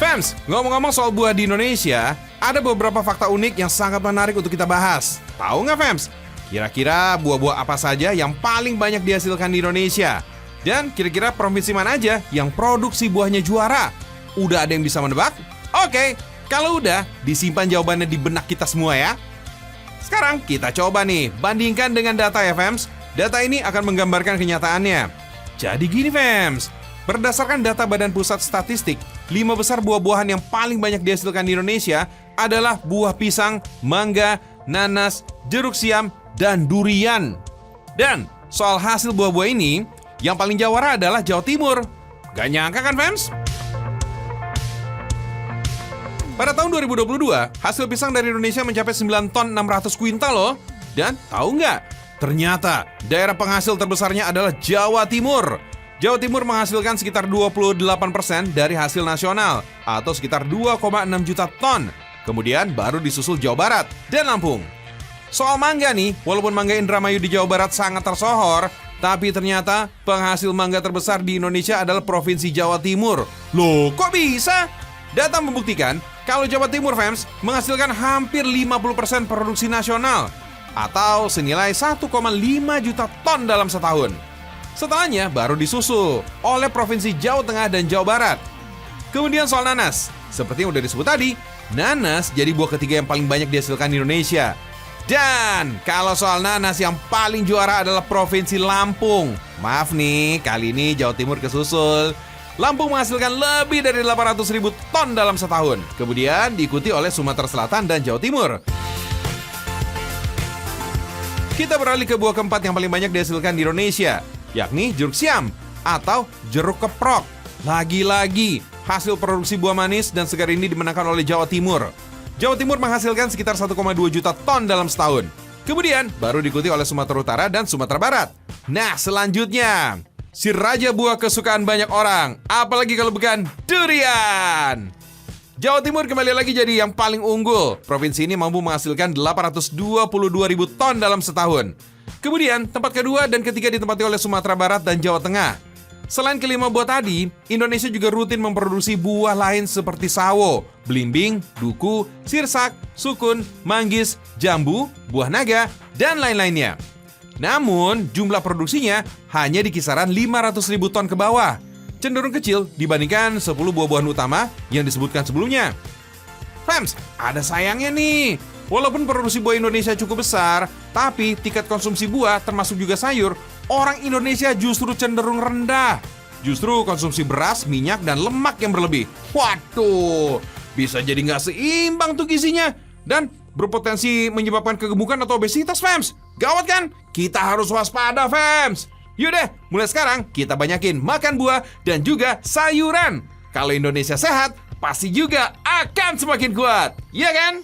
Fems, ngomong-ngomong soal buah di Indonesia, ada beberapa fakta unik yang sangat menarik untuk kita bahas. Tahu nggak, Fems? Kira-kira buah-buah apa saja yang paling banyak dihasilkan di Indonesia? Dan kira-kira provinsi mana aja yang produksi buahnya juara? Udah ada yang bisa menebak? Oke, kalau udah, disimpan jawabannya di benak kita semua ya. Sekarang kita coba nih, bandingkan dengan data ya, Fems. Data ini akan menggambarkan kenyataannya. Jadi gini, Fems. Berdasarkan data Badan Pusat Statistik, 5 besar buah-buahan yang paling banyak dihasilkan di Indonesia adalah buah pisang, mangga, nanas, jeruk siam, dan durian. Dan soal hasil buah-buah ini, yang paling jawara adalah Jawa Timur. Gak nyangka kan, Fems? Pada tahun 2022, hasil pisang dari Indonesia mencapai 9 ton 600 kuintal loh. Dan tahu nggak? Ternyata daerah penghasil terbesarnya adalah Jawa Timur. Jawa Timur menghasilkan sekitar 28% dari hasil nasional atau sekitar 2,6 juta ton. Kemudian baru disusul Jawa Barat dan Lampung. Soal mangga nih, walaupun mangga Indramayu di Jawa Barat sangat tersohor, tapi ternyata penghasil mangga terbesar di Indonesia adalah Provinsi Jawa Timur. Loh, kok bisa? Data membuktikan kalau Jawa Timur, Fems, menghasilkan hampir 50% produksi nasional atau senilai 1,5 juta ton dalam setahun. Setelahnya baru disusul oleh Provinsi Jawa Tengah dan Jawa Barat. Kemudian soal nanas, seperti yang udah disebut tadi, nanas jadi buah ketiga yang paling banyak dihasilkan di Indonesia. Dan kalau soal nanas yang paling juara adalah Provinsi Lampung. Maaf nih, kali ini Jawa Timur kesusul. Lampung menghasilkan lebih dari 800.000 ton dalam setahun. Kemudian diikuti oleh Sumatera Selatan dan Jawa Timur. Kita beralih ke buah keempat yang paling banyak dihasilkan di Indonesia, yakni jeruk siam atau jeruk keprok. Lagi-lagi, hasil produksi buah manis dan segar ini dimenangkan oleh Jawa Timur. Jawa Timur menghasilkan sekitar 1,2 juta ton dalam setahun. Kemudian baru diikuti oleh Sumatera Utara dan Sumatera Barat. Nah, selanjutnya, si raja buah kesukaan banyak orang, apalagi kalau bukan durian. Jawa Timur kembali lagi jadi yang paling unggul. Provinsi ini mampu menghasilkan 822.000 ton dalam setahun. Kemudian, tempat kedua dan ketiga ditempati oleh Sumatera Barat dan Jawa Tengah. Selain kelima buah tadi, Indonesia juga rutin memproduksi buah lain seperti sawo, belimbing, duku, sirsak, sukun, manggis, jambu, buah naga, dan lain-lainnya. Namun, jumlah produksinya hanya di kisaran 500.000 ton ke bawah. Cenderung kecil dibandingkan 10 buah-buahan utama yang disebutkan sebelumnya. Fems, ada sayangnya nih. Walaupun produksi buah Indonesia cukup besar, tapi tingkat konsumsi buah termasuk juga sayur, orang Indonesia justru cenderung rendah. Justru konsumsi beras, minyak, dan lemak yang berlebih. Waduh, bisa jadi nggak seimbang tuh gizinya. Dan berpotensi menyebabkan kegemukan atau obesitas, Fems. Gawat kan? Kita harus waspada, Fems. Yaudah, mulai sekarang kita banyakin makan buah dan juga sayuran. Kalau Indonesia sehat, pasti juga akan semakin kuat. Iya kan?